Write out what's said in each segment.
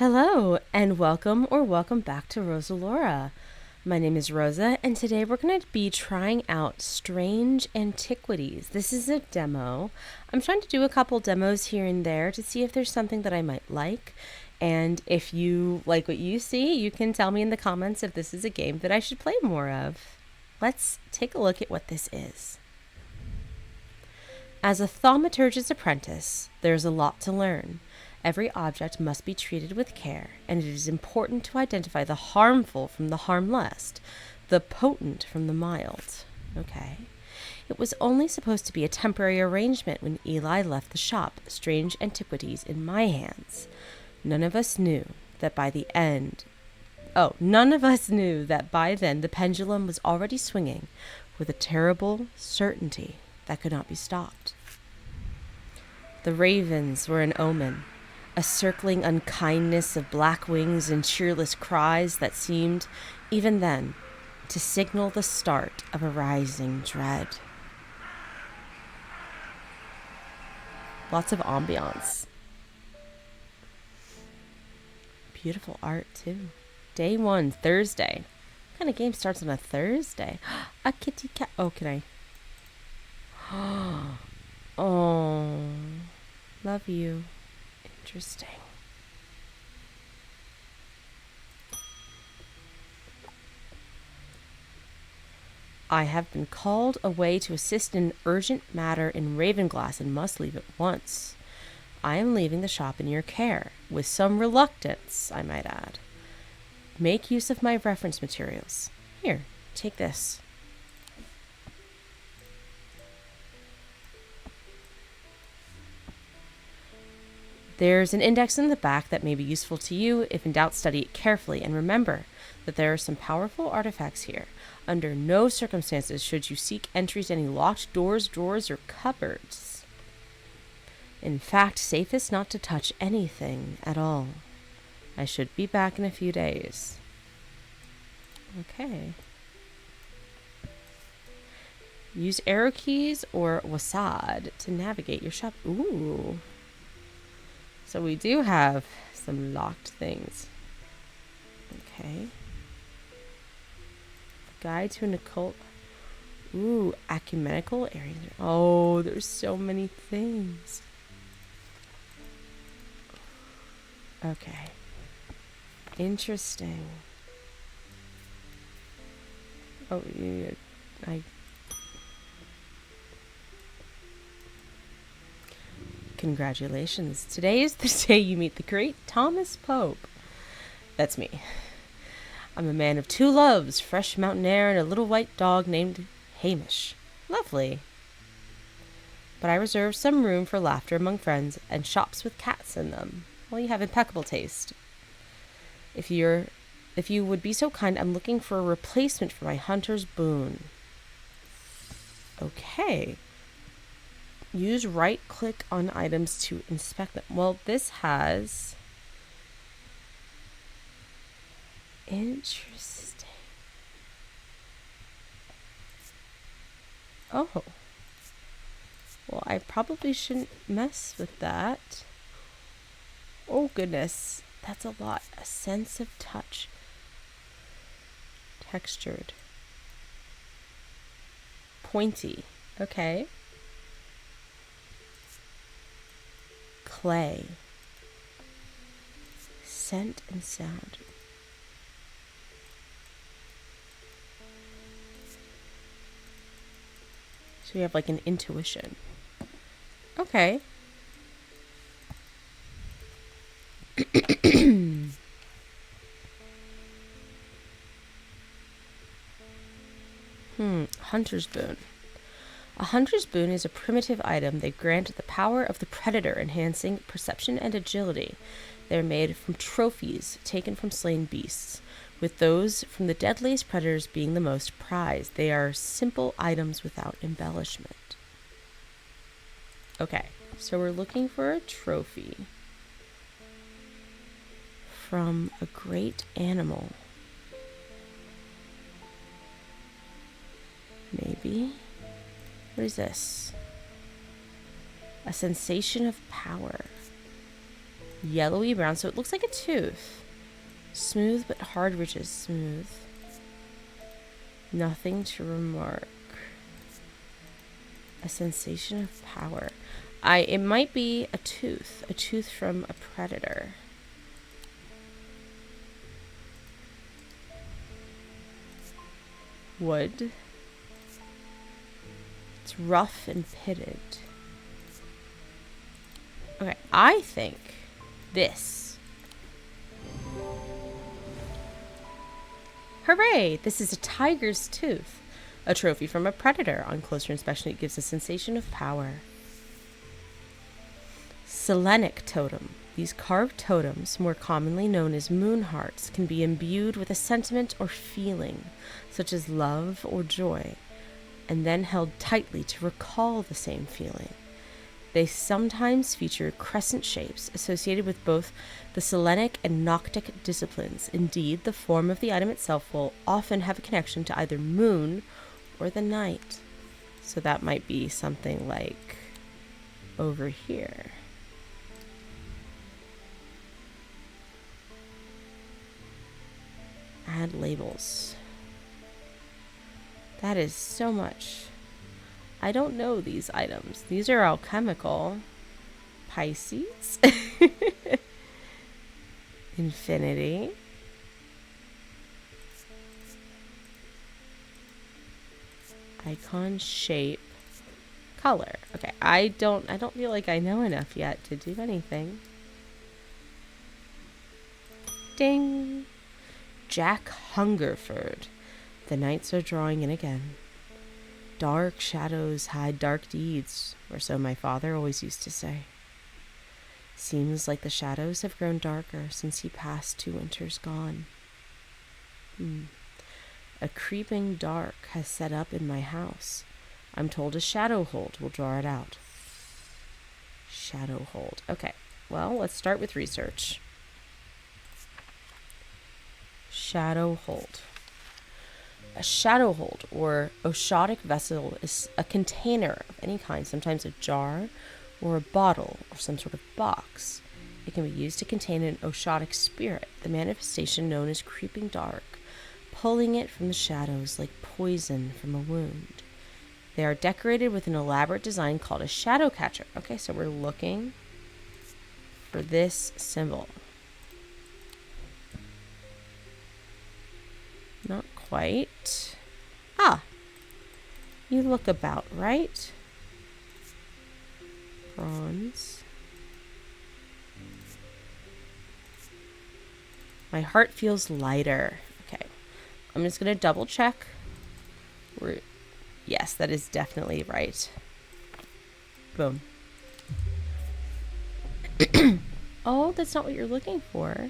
Hello, and welcome back to Rosalora. My name is Rosa, and today we're going to be trying out Strange Antiquities. This is a demo. I'm trying to do a couple demos here and there to see if there's something that I might like. And if you like what you see, you can tell me in the comments if this is a game that I should play more of. Let's take a look at what this is. As a thaumaturgist's apprentice, there's a lot to learn. Every object must be treated with care, and it is important to identify the harmful from the harmless, the potent from the mild. Okay. It was only supposed to be a temporary arrangement when Eli left the shop, Strange Antiquities, in my hands. None of us knew that by then the pendulum was already swinging with a terrible certainty that could not be stopped. The ravens were an omen, a circling unkindness of black wings and cheerless cries that seemed, even then, to signal the start of a rising dread. Lots of ambiance. Beautiful art, too. Day 1, Thursday. What kind of game starts on a Thursday? A kitty cat. Oh, can I? Oh, love you. Interesting. I have been called away to assist in an urgent matter in Ravenglass and must leave at once. I am leaving the shop in your care, with some reluctance, I might add. Make use of my reference materials. Here, take this. There's an index in the back that may be useful to you. If in doubt, study it carefully, and remember that there are some powerful artifacts here. Under no circumstances should you seek entry to any locked doors, drawers, or cupboards. In fact, safest not to touch anything at all. I should be back in a few days. Okay. Use arrow keys or WASD to navigate your shop. Ooh. So we do have some locked things. Okay. Guide to an occult. Ooh, ecumenical areas. Oh, there's so many things. Okay. Interesting. Oh, yeah, Congratulations. Today is the day you meet the great Thomas Pope. That's me. I'm a man of two loves, fresh mountain air and a little white dog named Hamish. Lovely. But I reserve some room for laughter among friends and shops with cats in them. Well, you have impeccable taste. If you would be so kind, I'm looking for a replacement for my hunter's boon. Okay. Use right-click on items to inspect them. Well, this has... Interesting. Oh. Well, I probably shouldn't mess with that. Oh, goodness. That's a lot. A sense of touch. Textured. Pointy. Okay. Clay. Scent and sound. So we have like an intuition. Okay. Hunter's boon. A hunter's boon is a primitive item. They grant the power of the predator, enhancing perception and agility. They are made from trophies taken from slain beasts, with those from the deadliest predators being the most prized. They are simple items without embellishment. Okay, so we're looking for a trophy from a great animal. Maybe. What is this? A sensation of power. Yellowy brown, so it looks like a tooth. Smooth but hard ridges. Smooth. Nothing to remark. A sensation of power. It might be a tooth from a predator. Wood. It's rough and pitted. Okay, I think this. Hooray! This is a tiger's tooth. A trophy from a predator. On closer inspection, it gives a sensation of power. Selenic totem. These carved totems, more commonly known as moon hearts, can be imbued with a sentiment or feeling, such as love or joy, and then held tightly to recall the same feeling. They sometimes feature crescent shapes associated with both the Selenic and Noctic disciplines. Indeed, the form of the item itself will often have a connection to either moon or the night. So that might be something like over here. Add labels. That is so much. I don't know these items. These are alchemical. Pisces. Infinity. Icon, shape, color. Okay, I don't feel like I know enough yet to do anything. Ding. Jack Hungerford. The nights are drawing in again. Dark shadows hide dark deeds, or so my father always used to say. Seems like the shadows have grown darker since he passed 2 winters gone. A creeping dark has set up in my house. I'm told a shadow hold will draw it out. Shadow hold. Okay, well, let's start with research. Shadow hold. A shadow hold or oshotic vessel is a container of any kind, sometimes a jar or a bottle or some sort of box. It can be used to contain an oshotic spirit, the manifestation known as creeping dark, pulling it from the shadows like poison from a wound. They are decorated with an elaborate design called a shadow catcher. Okay, so we're looking for this symbol. Not quite. You look about right. Bronze. My heart feels lighter. Okay. I'm just going to double check. Yes, that is definitely right. Boom. Oh, that's not what you're looking for.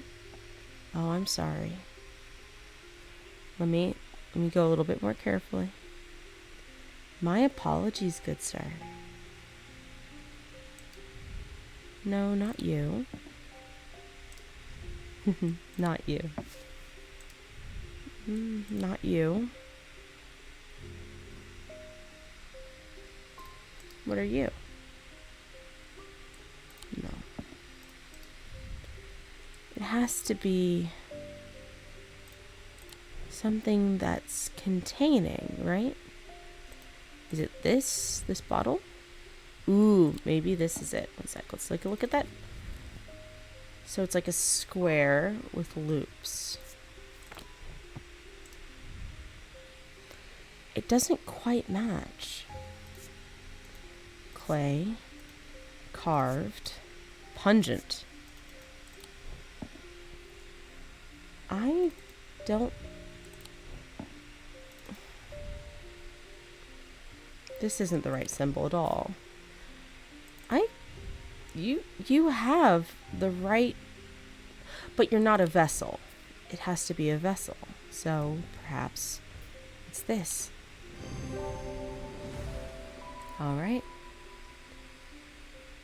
Oh, I'm sorry. Let me go a little bit more carefully. My apologies, good sir. No, not you. Not you. Not you. What are you? No. It has to be something that's containing, right? Is it this bottle? Ooh, maybe this is it. One sec, let's take a look at that. So it's like a square with loops. It doesn't quite match. Clay, carved, pungent. I don't... This isn't the right symbol at all. You have the right, but you're not a vessel. It has to be a vessel. So perhaps it's this. All right.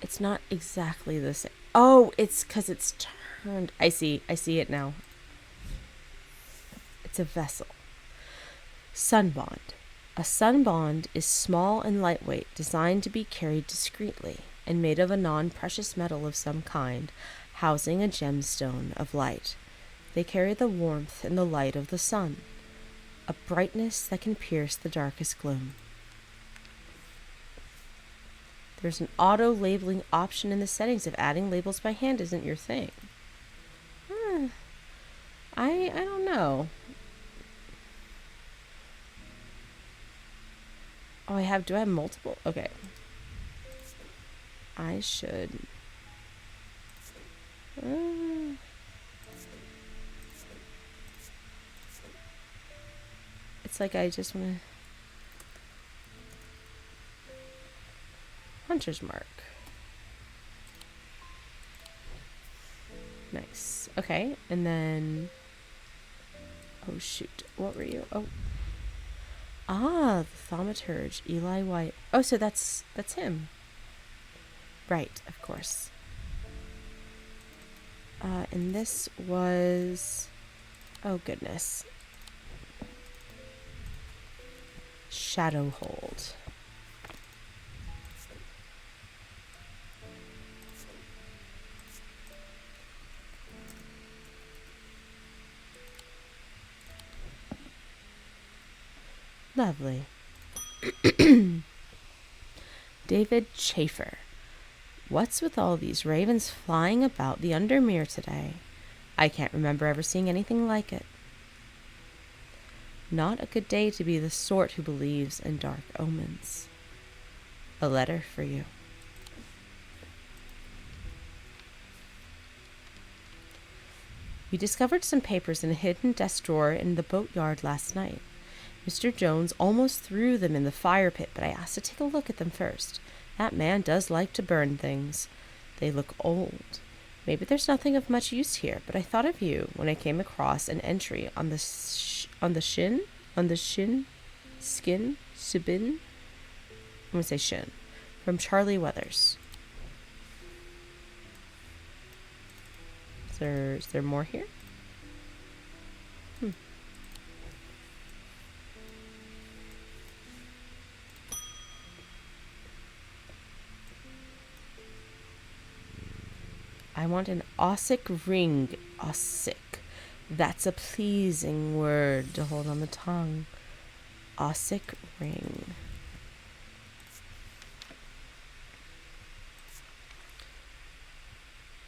It's not exactly the same. Oh, it's because it's turned. I see it now. It's a vessel. Sunbond. A sunbond is small and lightweight, designed to be carried discreetly, and made of a non-precious metal of some kind. housing a gemstone of light. They carry the warmth and the light of the sun, a brightness that can pierce the darkest gloom. There's an auto-labeling option in the settings if adding labels by hand isn't your thing. I don't know. Oh, do I have multiple? Okay. I should. It's like I just want to. Hunter's mark. Nice. Okay, and then. Oh shoot! What were you? Oh. Ah, the thaumaturge, Eli White. Oh, so that's him. Right, of course. And this was... Oh, goodness. Shadowhold. Lovely. David Chafer. What's with all these ravens flying about the Undermere today? I can't remember ever seeing anything like it. Not a good day to be the sort who believes in dark omens. A letter for you. We discovered some papers in a hidden desk drawer in the boatyard last night. Mr. Jones almost threw them in the fire pit, but I asked to take a look at them first. That man does like to burn things. They look old. Maybe there's nothing of much use here, but I thought of you when I came across an entry on the skin, Sibin. I'm going to say shin, from Charlie Weathers. Is there more here? I want an Ossic ring. Ossic. That's a pleasing word to hold on the tongue. Ossic ring.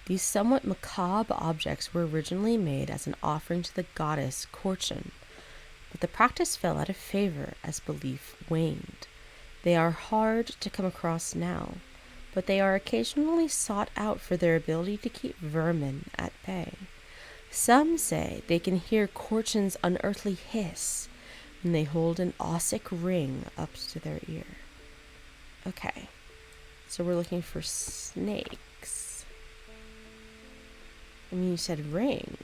These somewhat macabre objects were originally made as an offering to the goddess Korchen, but the practice fell out of favor as belief waned. They are hard to come across now, but they are occasionally sought out for their ability to keep vermin at bay. Some say they can hear Korchen's unearthly hiss when they hold an Ossic ring up to their ear. Okay, so we're looking for snakes. I mean, you said ring.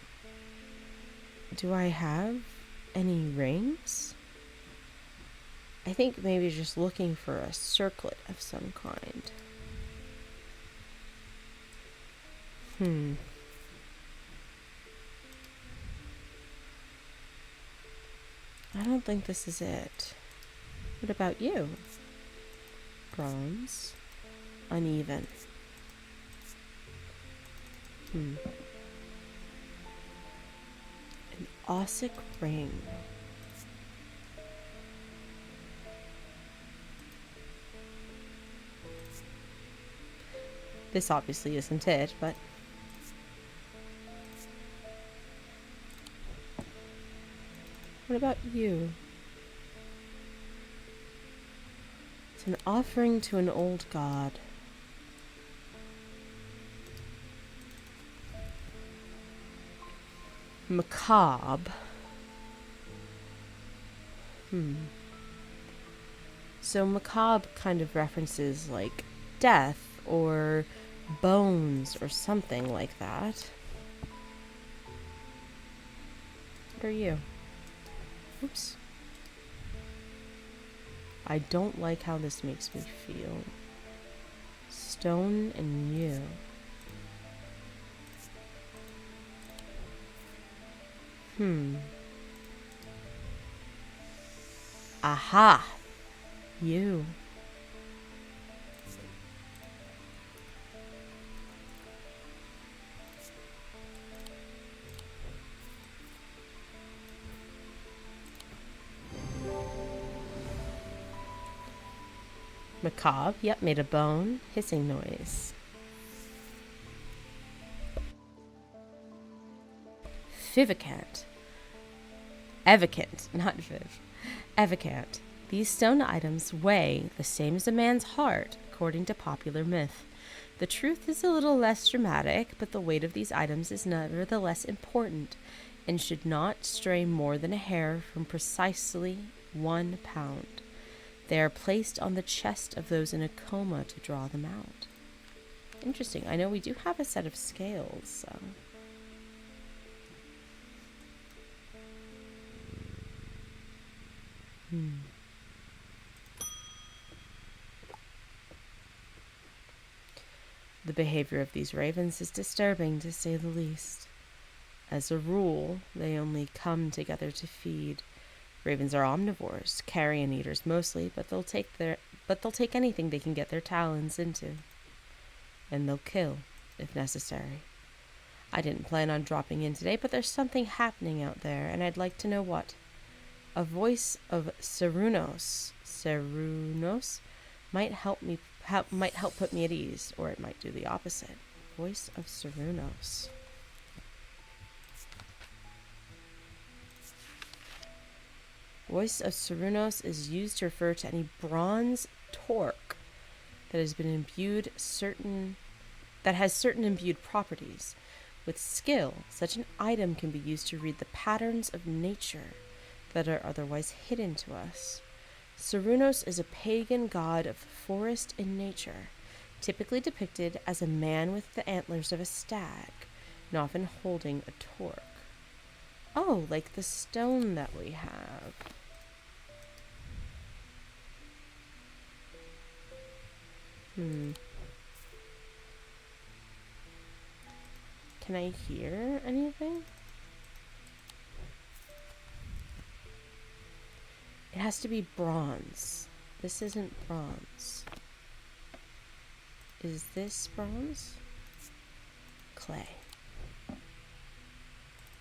Do I have any rings? I think maybe just looking for a circlet of some kind. I don't think this is it. What about you? Bronze. Uneven. An Ossic ring. This obviously isn't it, but... What about you? It's an offering to an old god. Macabre. So macabre kind of references like death or bones or something like that. What are you? Oops. I don't like how this makes me feel. Stone and you. Aha! You. Macabre, yep, made a bone, hissing noise. Vivicant. Evocant, not Viv. Evocant. These stone items weigh the same as a man's heart, according to popular myth. The truth is a little less dramatic, but the weight of these items is nevertheless important and should not stray more than a hair from precisely 1 pound. They are placed on the chest of those in a coma to draw them out. Interesting. I know we do have a set of scales, so... The behavior of these ravens is disturbing, to say the least. As a rule, they only come together to feed. Ravens are omnivores, carrion eaters mostly, but they'll take anything they can get their talons into. And they'll kill, if necessary. I didn't plan on dropping in today, but there's something happening out there, and I'd like to know what. A voice of Cernunnos might help put me at ease, or it might do the opposite. Voice of Cernunnos. Voice of Cernunnos is used to refer to any bronze torque that has certain imbued properties. With skill, such an item can be used to read the patterns of nature that are otherwise hidden to us. Cernunnos is a pagan god of the forest and nature, typically depicted as a man with the antlers of a stag, and often holding a torque. Oh, like the stone that we have. Can I hear anything? It has to be bronze. This isn't bronze. Is this bronze? Clay.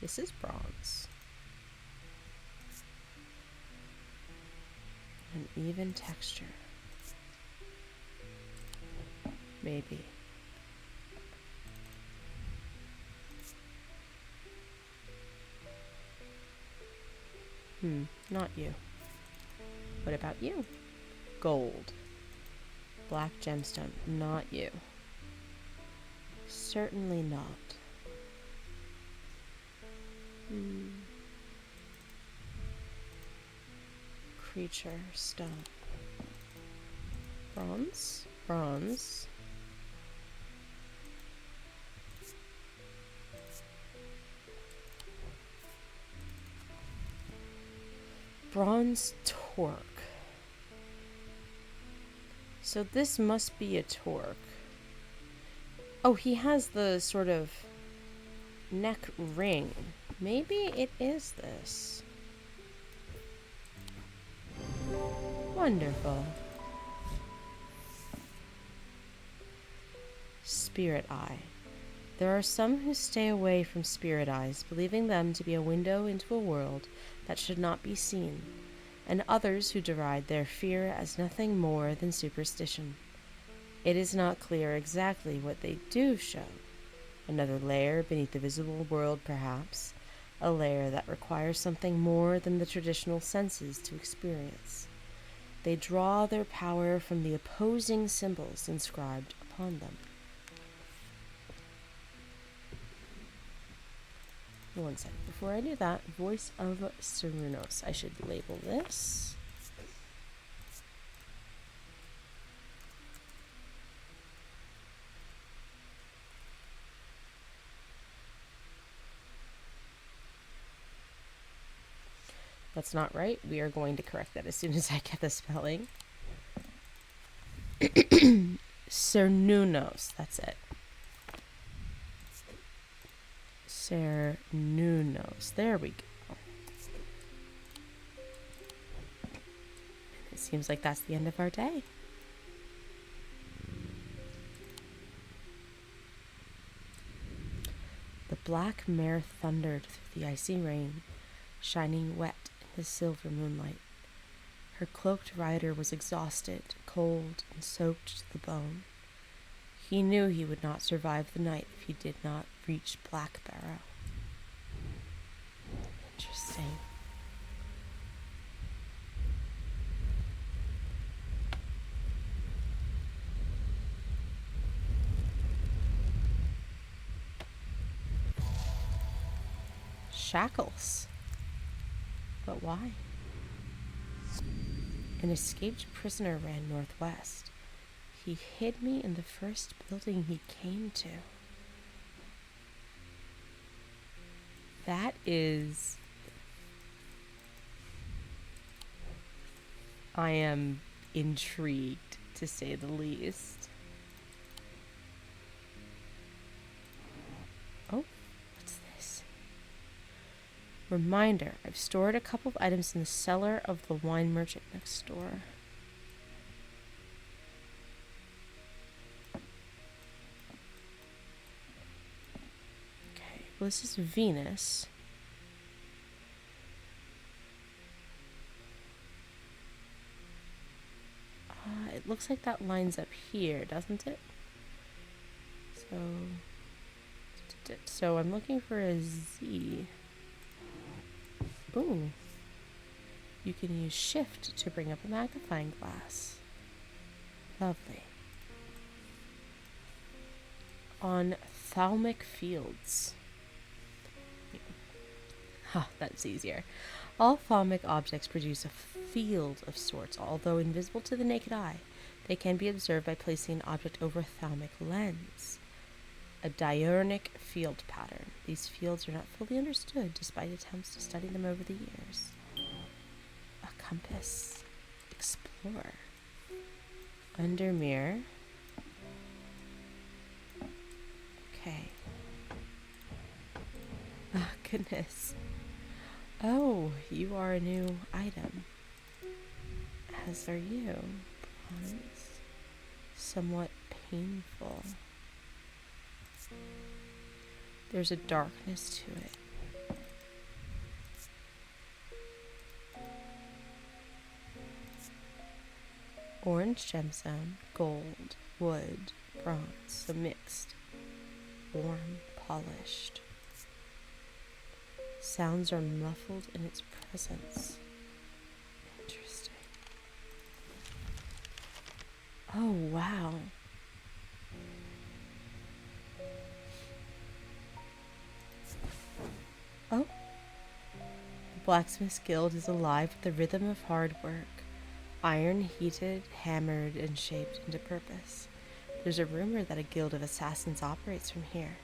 This is bronze. An even texture. Maybe. Not you. What about you? Gold. Black gemstone. Not you. Certainly not. Creature. Stone. Bronze. Bronze. Bronze torque. So this must be a torque. Oh, he has the sort of neck ring. Maybe it is this. Wonderful. Spirit eye. There are some who stay away from spirit eyes, believing them to be a window into a world that should not be seen, and others who deride their fear as nothing more than superstition. It is not clear exactly what they do show. Another layer beneath the visible world, perhaps, a layer that requires something more than the traditional senses to experience. They draw their power from the opposing symbols inscribed upon them. One second. Before I do that, Voice of Cernunnos. I should label this. That's not right. We are going to correct that as soon as I get the spelling. Cernunnos. That's it. Cernunnos. There we go. It seems like that's the end of our day. The black mare thundered through the icy rain, shining wet in the silver moonlight. Her cloaked rider was exhausted, cold, and soaked to the bone. He knew he would not survive the night if he did not reach Black Barrow. Interesting. Shackles. But why? An escaped prisoner ran northwest. He hid me in the first building he came to. That is... I am intrigued, to say the least. Oh, what's this? Reminder, I've stored a couple of items in the cellar of the wine merchant next door. Okay, well, this is Venus. It looks like that lines up here, doesn't it? So I'm looking for a Z. Ooh. You can use shift to bring up a magnifying glass. Lovely. On Thalmic Fields. That's easier. All thalmic objects produce a field of sorts, although invisible to the naked eye. They can be observed by placing an object over a thalmic lens. A diurnal field pattern. These fields are not fully understood despite attempts to study them over the years. A compass. Explore. Under mirror. Okay. Oh, goodness. Oh, you are a new item. As are you. Bronze. Somewhat painful. There's a darkness to it. Orange gemstone, gold, wood, bronze, so mixed. Warm, polished. Sounds are muffled in its presence. Interesting. Oh, wow. Oh. The Blacksmith's Guild is alive with the rhythm of hard work. Iron heated, hammered, and shaped into purpose. There's a rumor that a guild of assassins operates from here.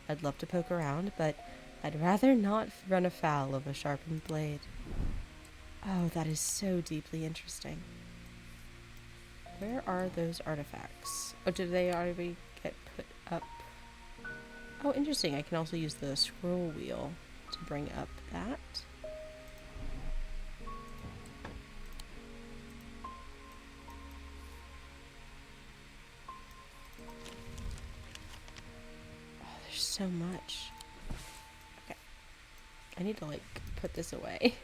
I'd love to poke around, but I'd rather not run afoul of a sharpened blade. Oh, that is so deeply interesting. Where are those artifacts? Oh, did they already get put up? Oh, interesting. I can also use the scroll wheel to bring up that. Oh, there's so much. Okay. I need to, put this away.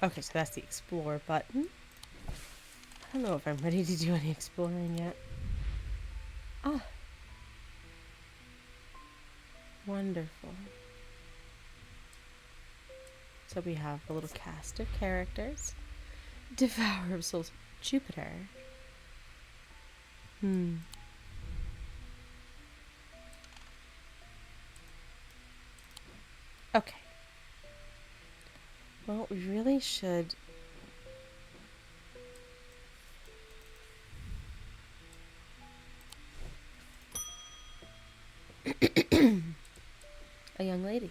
Okay, so that's the explore button. I don't know if I'm ready to do any exploring yet. Ah. Wonderful. So we have a little cast of characters. Devourer of Souls. Jupiter. Okay. Well, we really should... A young lady.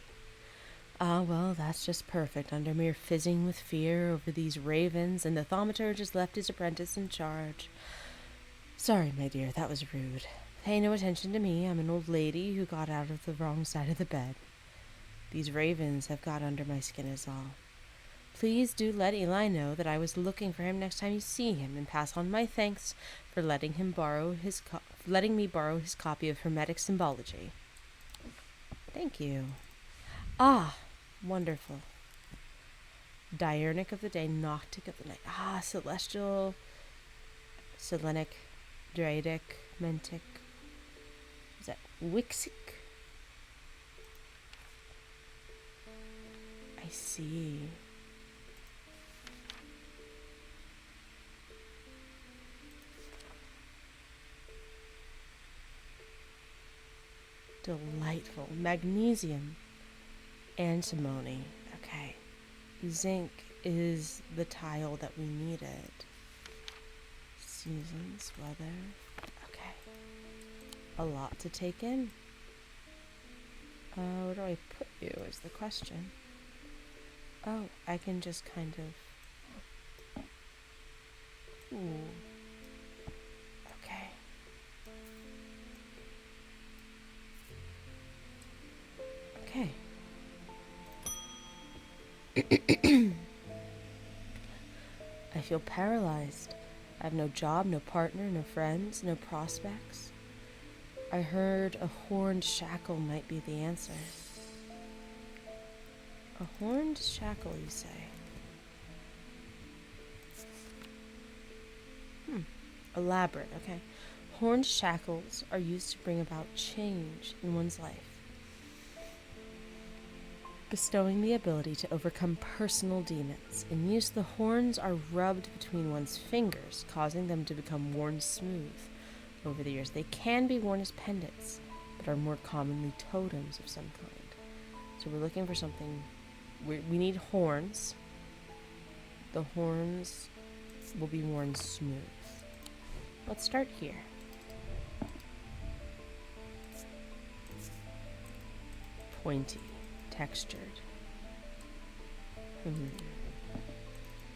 Ah, well, that's just perfect. Undermere fizzing with fear over these ravens, and the thaumaturge has left his apprentice in charge. Sorry, my dear, that was rude. Pay no attention to me. I'm an old lady who got out of the wrong side of the bed. These ravens have got under my skin is all. Please do let Eli know that I was looking for him next time you see him, and pass on my thanks for letting me borrow his copy of Hermetic Symbology. Thank you. Ah, wonderful. Diurnic of the day, Noctic of the night. Ah, celestial, Selenic, Draidic, Mentic. Is that Wixic? I see. Delightful. Magnesium. Antimony. Okay. Zinc is the tile that we needed. Seasons, weather. Okay. A lot to take in. Where do I put you is the question. Oh, I can just kind of... Ooh. Okay. Okay. I feel paralyzed. I have no job, no partner, no friends, no prospects. I heard a horned shackle might be the answer. A horned shackle, you say? Elaborate, okay. Horned shackles are used to bring about change in one's life, bestowing the ability to overcome personal demons. In use, the horns are rubbed between one's fingers, causing them to become worn smooth over the years. They can be worn as pendants, but are more commonly totems of some kind. So we're looking for something. We need horns. The horns will be worn smooth. Let's start here. Pointy, textured.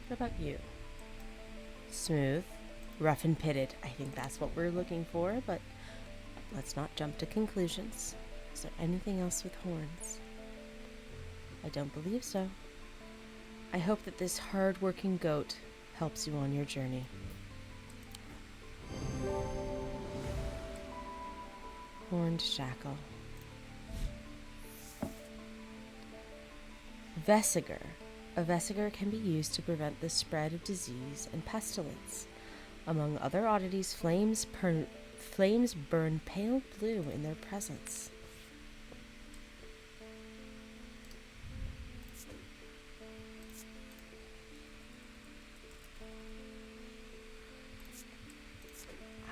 What about you? Smooth, rough and pitted. I think that's what we're looking for, but let's not jump to conclusions. Is there anything else with horns? I don't believe so. I hope that this hard-working goat helps you on your journey. Horned shackle. Vesiger. A vesiger can be used to prevent the spread of disease and pestilence. Among other oddities, flames burn pale blue in their presence.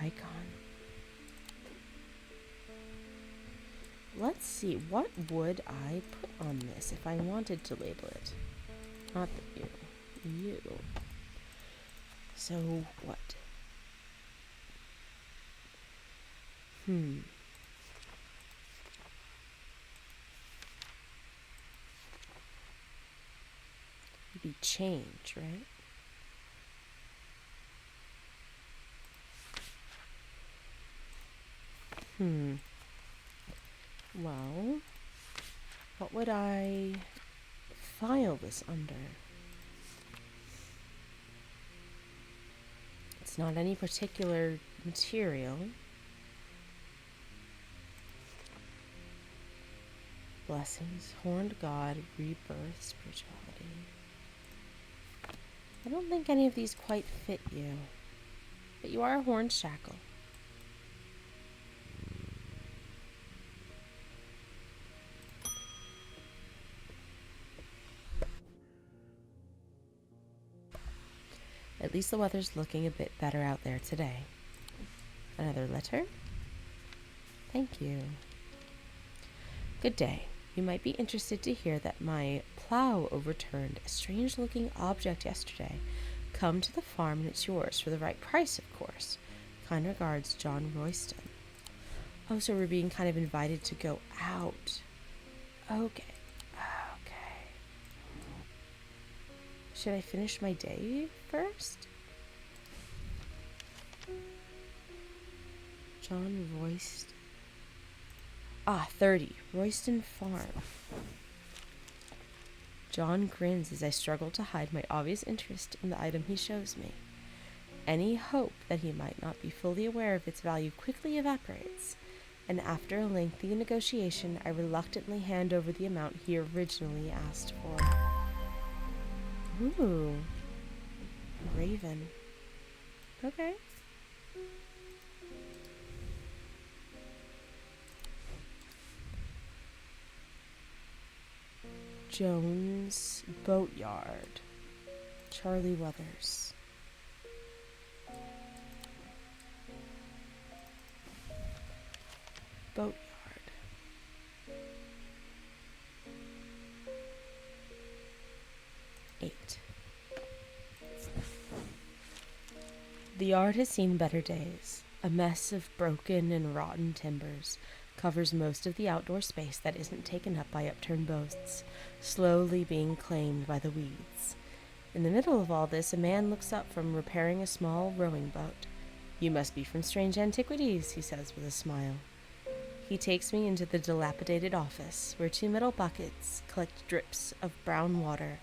Icon. Let's see, what would I put on this if I wanted to label it? Not you. You. So what? It'd be change, right? Well, what would I file this under? It's not any particular material. Blessings, horned god, rebirth, spirituality. I don't think any of these quite fit you, but you are a horned shackle. At least the weather's looking a bit better out there today. Another letter? Thank you. Good day. You might be interested to hear that my plow overturned a strange-looking object yesterday. Come to the farm and it's yours for the right price, of course. Kind regards, John Royston. Oh, so we're being kind of invited to go out. Okay. Should I finish my day first? John Royston. 30. Royston Farm. John grins as I struggle to hide my obvious interest in the item he shows me. Any hope that he might not be fully aware of its value quickly evaporates, and after a lengthy negotiation, I reluctantly hand over the amount he originally asked for. Ooh. Raven. Okay. Jones Boatyard. Charlie Weathers. Boatyard. Eight. The yard has seen better days. A mess of broken and rotten timbers covers most of the outdoor space that isn't taken up by upturned boats, slowly being claimed by the weeds. In the middle of all this, a man looks up from repairing a small rowing boat. "You must be from Strange Antiquities," he says with a smile. He takes me into the dilapidated office, where 2 metal buckets collect drips of brown water,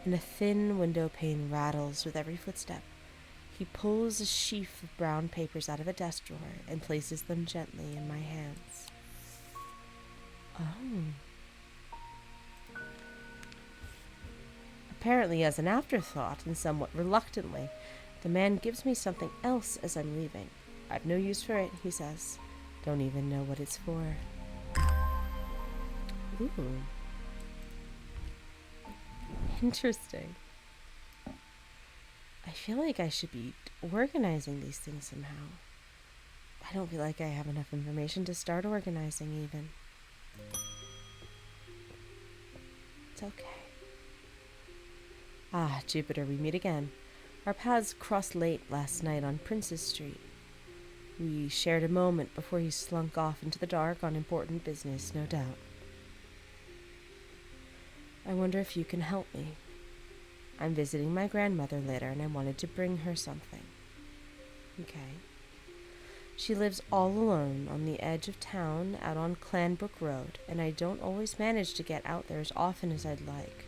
and a thin window pane rattles with every footstep. He pulls a sheaf of brown papers out of a desk drawer and places them gently in my hands. Oh. Apparently as an afterthought and somewhat reluctantly, the man gives me something else as I'm leaving. "I've no use for it," he says. "Don't even know what it's for." Ooh. Interesting. I feel like I should be organizing these things somehow. I don't feel like I have enough information to start organizing even. It's okay. Jupiter, we meet again. Our paths crossed late last night on Princess Street. We shared a moment before he slunk off into the dark on important business, no doubt. I wonder if you can help me. I'm visiting my grandmother later, and I wanted to bring her something. Okay. She lives all alone on the edge of town out on Clanbrook Road, and I don't always manage to get out there as often as I'd like.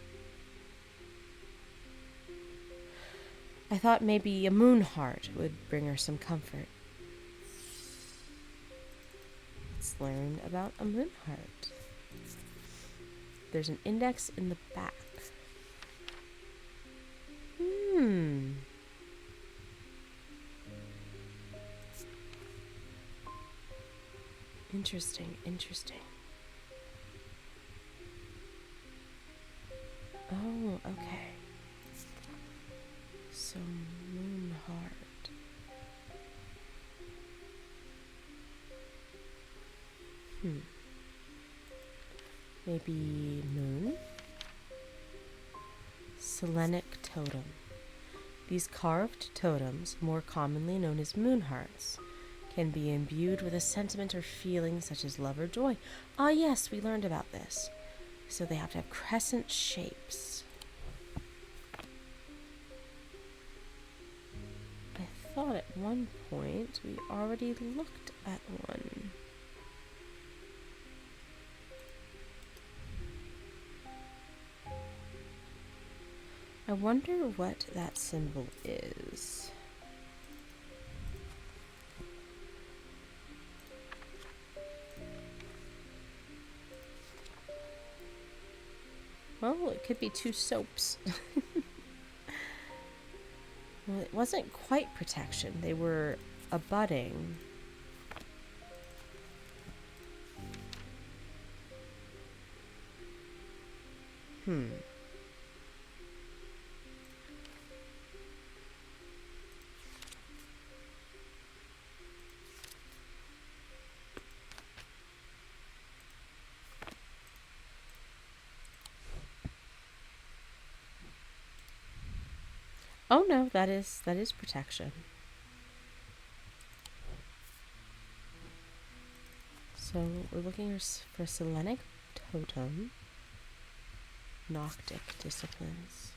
I thought maybe a moon heart would bring her some comfort. Let's learn about a moon heart. There's an index in the back. Interesting. Oh, okay. So, moon heart. Maybe moon? Selenic totem. These carved totems, more commonly known as moon hearts, can be imbued with a sentiment or feeling such as love or joy. Yes, we learned about this. So they have to have crescent shapes. I thought at one point we already looked at one. I wonder what that symbol is. Well, it could be 2 soaps. Well, it wasn't quite protection. They were abutting. Oh no, that is protection. So we're looking for Selenic totem, Noctic disciplines.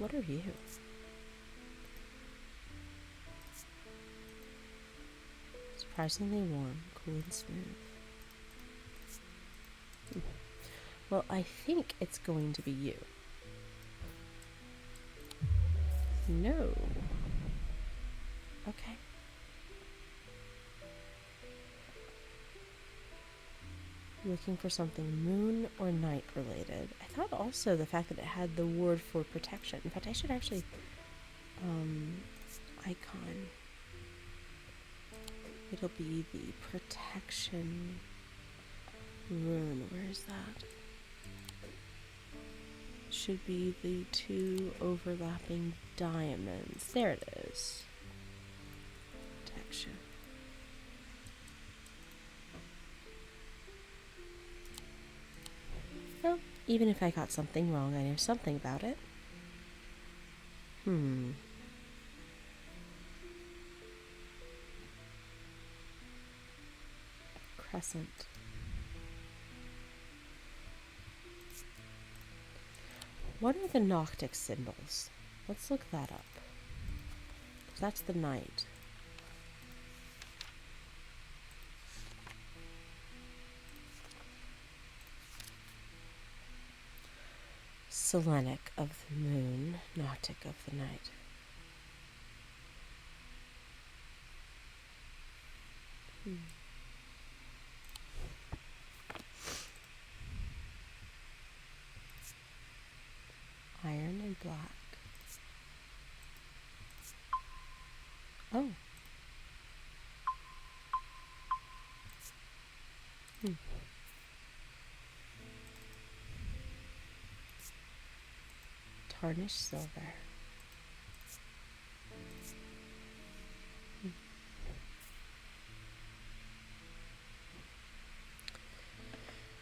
What are you? Surprisingly warm, cool and smooth. Well, I think it's going to be you. No. Okay. Looking for something moon or night related. I thought also the fact that it had the word for protection. In fact, I should actually icon. It'll be the protection rune. Where is that? Should be the two overlapping diamonds. There it is. Protection. Well, even if I got something wrong, I know something about it. Crescent. What are the Noctic symbols? Let's look that up. That's the night. Selenic of the moon, Noctic of the night. Iron and black. Oh. Tarnished silver.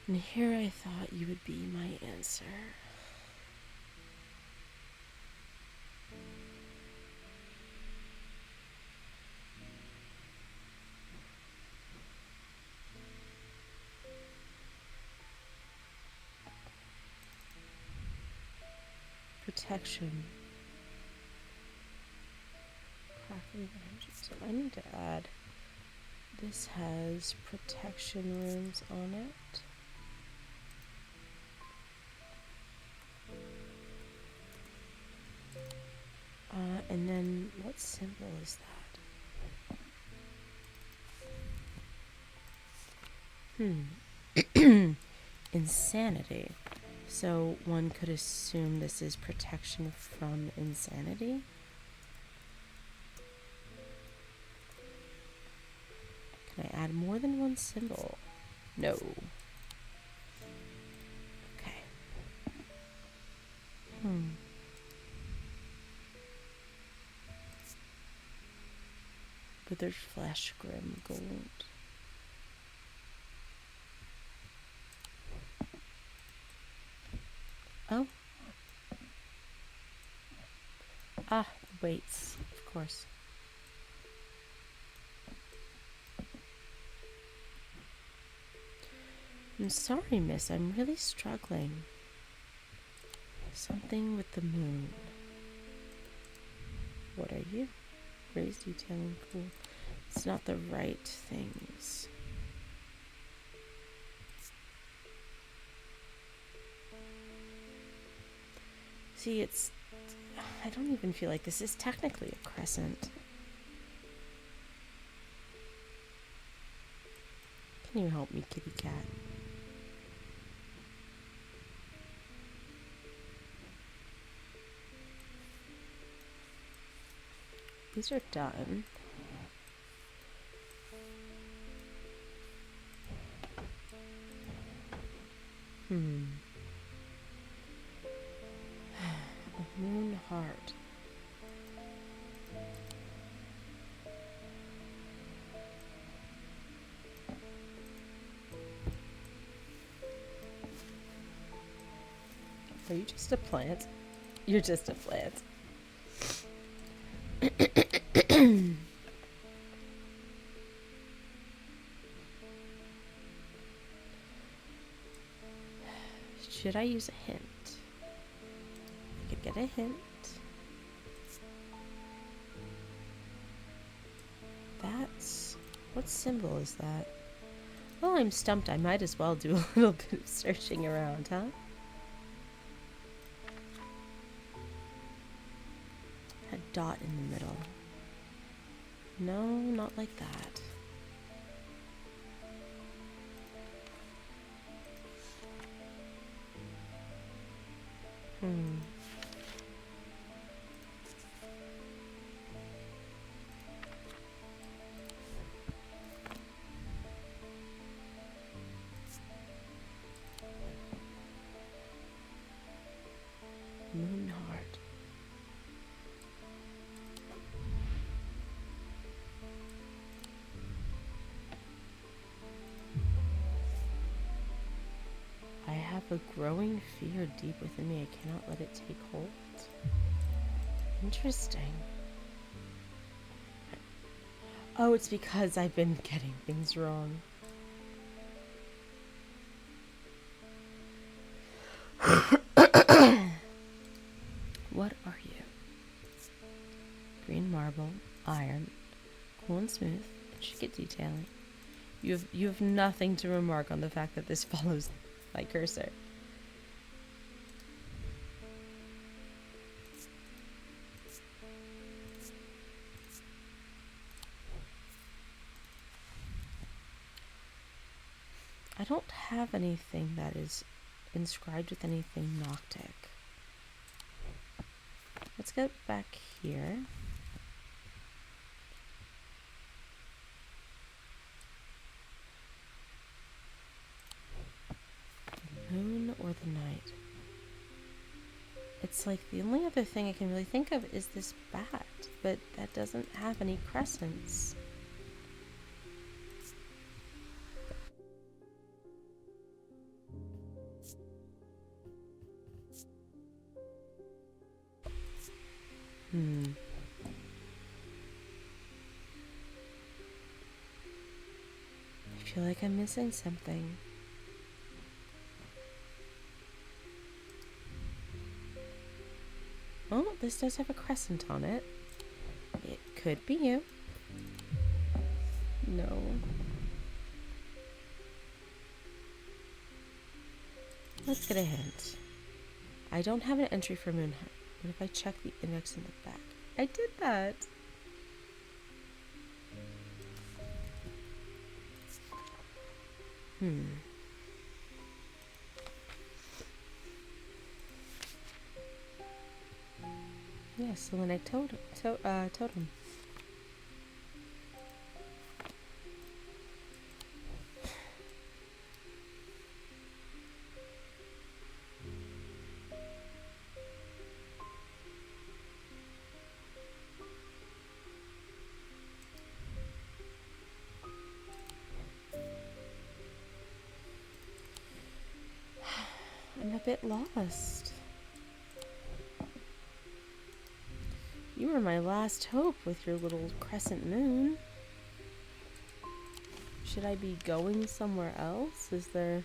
And here I thought you would be my answer. Protection. Crackling energy. So I need to add. This has protection runes on it. And then what symbol is that? Insanity. So one could assume this is protection from insanity. Can I add more than one symbol? No. Okay. But there's flesh grim gold. Oh. Ah, weights, of course. I'm sorry, miss. I'm really struggling. Something with the moon. What are you? Raised, detailing, cool. It's not the right things. See, I don't even feel like this is technically a crescent. Can you help me, kitty cat? These are done. A moon heart. Are you just a plant? You're just a plant. Should I use a hint? I could get a hint. That's... what symbol is that? Well, I'm stumped. I might as well do a little bit of searching around, huh? A dot in the middle. No, not like that. Moon heart. I have a growing fear deep within me. I cannot let it take hold. Interesting. Oh, it's because I've been getting things wrong. What are you? Green marble, iron, cool and smooth, intricate detailing. You have nothing to remark on the fact that this follows my cursor. I don't have anything that is inscribed with anything Noctic. Let's go back here. The moon or the night. It's like the only other thing I can really think of is this bat, but that doesn't have any crescents. I feel like I'm missing something. Oh, this does have a crescent on it. It could be you. No. Let's get a hint. I don't have an entry for Moonheart. What if I check the index in the back? I did that. Yeah, Selenic totem. I'm a bit lost. You were my last hope with your little crescent moon. Should I be going somewhere else? Is there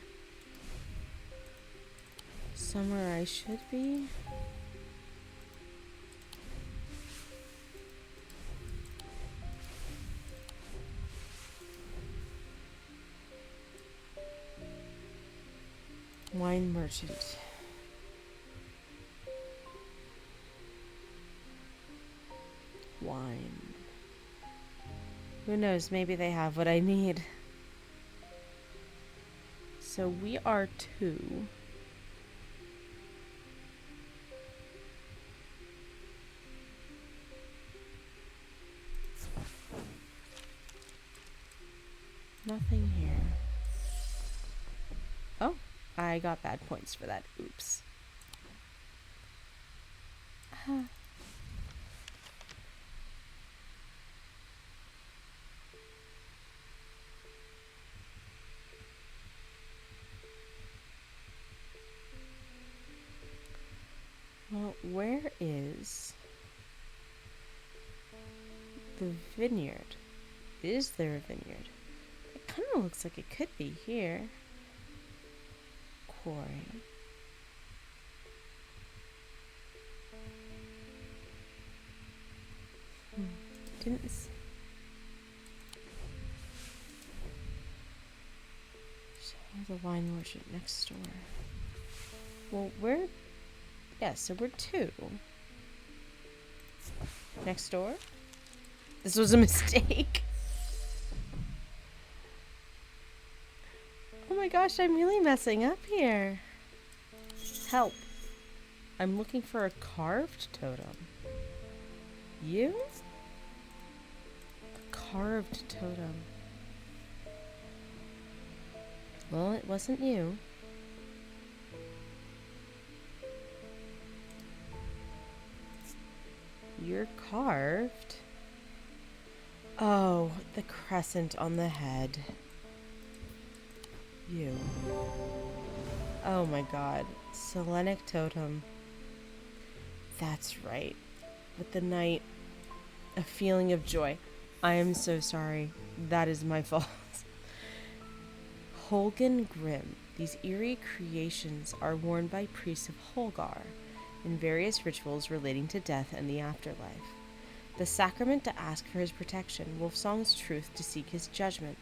somewhere I should be? Wine merchant. Wine. Who knows? Maybe they have what I need. So we are 2. Nothing here. Oh, I got bad points for that. Oops. Well, where is the vineyard? Is there a vineyard? It kind of looks like it could be here. Quarry. Didn't the wine merchant next door. Well, so we're two. Next door? This was a mistake. Oh my gosh, I'm really messing up here. Help. I'm looking for a carved totem. You? A carved totem. Well, it wasn't you. You're carved. Oh, the crescent on the head. You. Oh my god. Selenic totem. That's right. With the night, a feeling of joy. I am so sorry. That is my fault. Holgan Grimm. These eerie creations are worn by priests of Holgar in various rituals relating to death and the afterlife. The sacrament to ask for his protection, Wolfsong's truth to seek his judgment,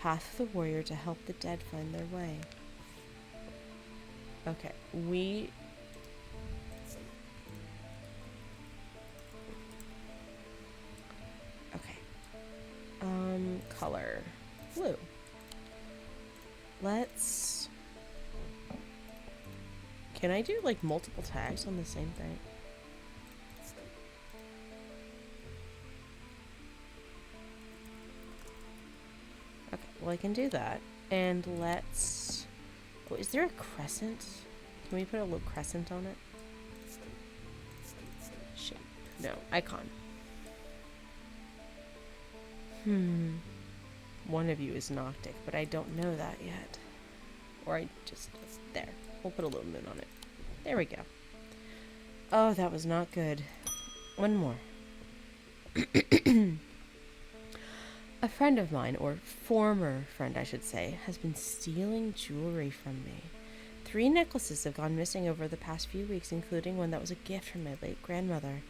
path of the warrior to help the dead find their way. Okay, color. Blue. Can I do like multiple tags on the same thing? Okay, well I can do that. And oh, is there a crescent? Can we put a little crescent on it? Shape. No, icon. One of you is Noctic, but I don't know that yet. Or there. We'll put a little moon on it. There we go. Oh, that was not good. One more. A friend of mine, or former friend I should say, has been stealing jewelry from me. 3 necklaces have gone missing over the past few weeks, including one that was a gift from my late grandmother.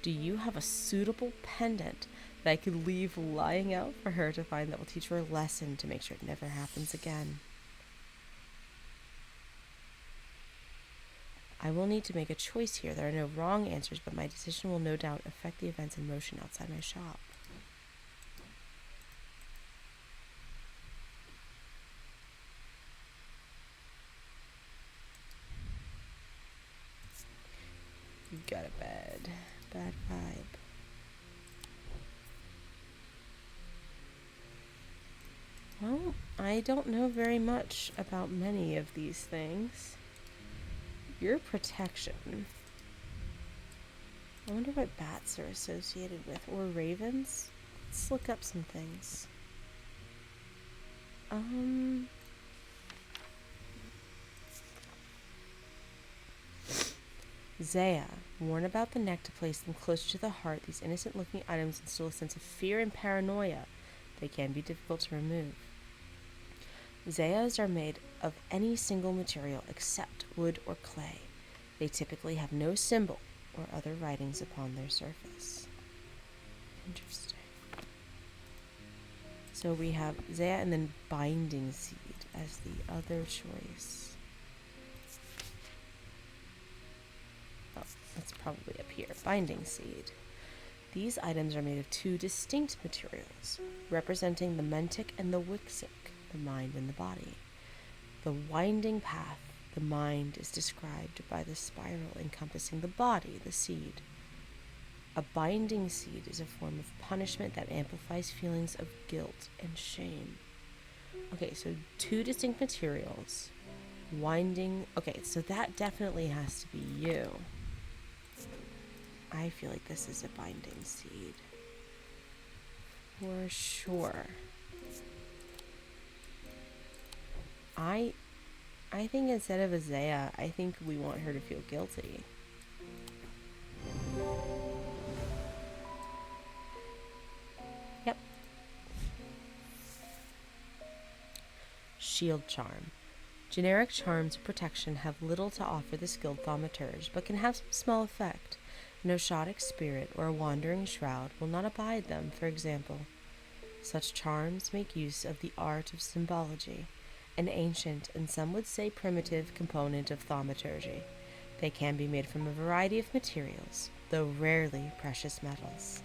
Do you have a suitable pendant that I could leave lying out for her to find that will teach her a lesson to make sure it never happens again? I will need to make a choice here. There are no wrong answers, but my decision will no doubt affect the events in motion outside my shop. You got a bad vibe. Well, I don't know very much about many of these things. Your protection. I wonder what bats are associated with, or ravens. Let's look up some things. Zaya, worn about the neck to place them close to the heart, these innocent-looking items instill a sense of fear and paranoia. They can be difficult to remove. Zayas are made of any single material except wood or clay. They typically have no symbol or other writings upon their surface. Interesting. So we have Zaya and then Binding Seed as the other choice. Oh, that's probably up here. Binding Seed. These items are made of 2 distinct materials, representing the Mentic and the Wixic, the mind and the body. The winding path, the mind, is described by the spiral encompassing the body, the seed. A binding seed is a form of punishment that amplifies feelings of guilt and shame. Okay, so 2 distinct materials. Winding. Okay, so that definitely has to be you. I feel like this is a binding seed. For sure. I think instead of Azea, I think we want her to feel guilty. Yep. Shield Charm. Generic charms of protection have little to offer the skilled thaumaturge, but can have some small effect. An Oshadic spirit or a wandering shroud will not abide them, for example. Such charms make use of the art of symbology an ancient and some would say primitive component of thaumaturgy. They can be made from a variety of materials, though rarely precious metals.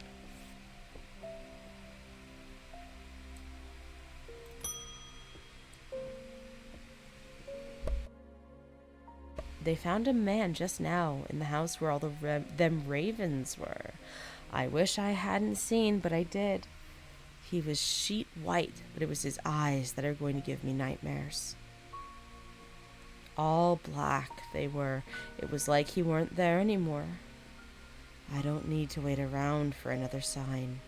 They found a man just now in the house where all them ravens were. I wish I hadn't seen, but I did. He was sheet white, but it was his eyes that are going to give me nightmares. All black they were. It was like he weren't there anymore. I don't need to wait around for another sign.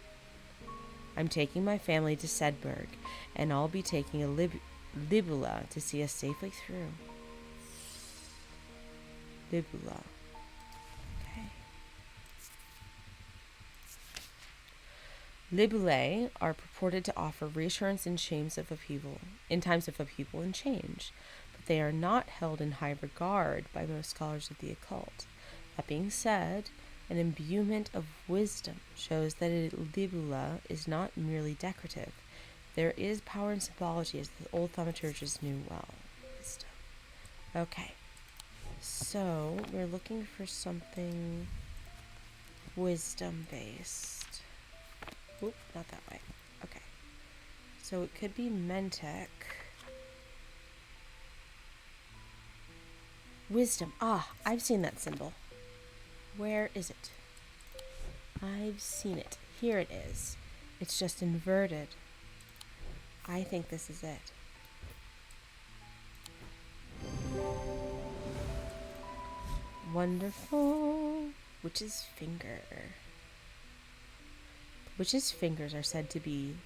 I'm taking my family to Sedberg, and I'll be taking a Libula to see us safely through. Libula. Okay. Libulae are purported to offer reassurance in times of upheaval and change, but they are not held in high regard by most scholars of the occult. That being said, an imbuement of wisdom shows that a libula is not merely decorative. There is power in symbology, as the old thaumaturgists knew well. Wisdom. Okay. So, we're looking for something wisdom-based. Oop, not that way. Okay. So it could be Mentek. Wisdom. Ah, I've seen that symbol. Where is it? I've seen it. Here it is. It's just inverted. I think this is it. Wonderful. Witch's finger. Witch's fingers are said to be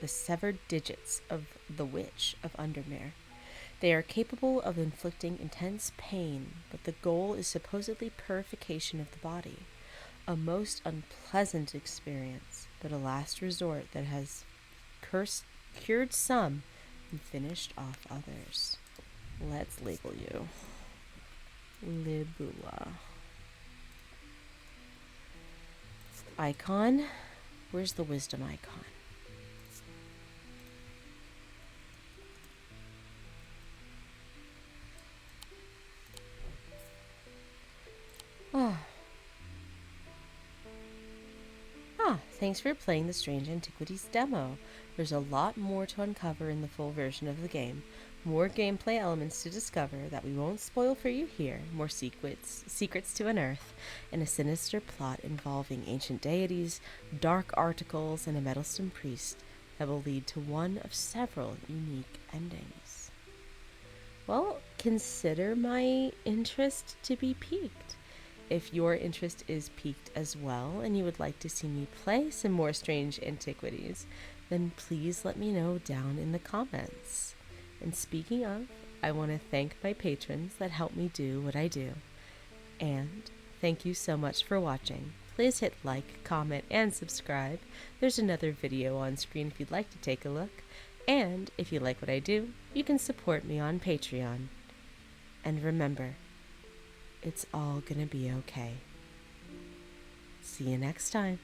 the severed digits of the Witch of Undermere. They are capable of inflicting intense pain, but the goal is supposedly purification of the body. A most unpleasant experience, but a last resort that has cured some and finished off others. Let's label you. Libula. Icon. Where's the wisdom icon? Thanks for playing the Strange Antiquities demo. There's a lot more to uncover in the full version of the game. More gameplay elements to discover that we won't spoil for you here. More secrets to unearth, and a sinister plot involving ancient deities, dark articles, and a meddlesome priest that will lead to one of several unique endings. Well, consider my interest to be piqued. If your interest is piqued as well and you would like to see me play some more Strange Antiquities, then please let me know down in the comments. And speaking of, I want to thank my patrons that help me do what I do. And thank you so much for watching. Please hit like, comment, and subscribe. There's another video on screen if you'd like to take a look. And if you like what I do, you can support me on Patreon. And remember, it's all gonna be okay. See you next time.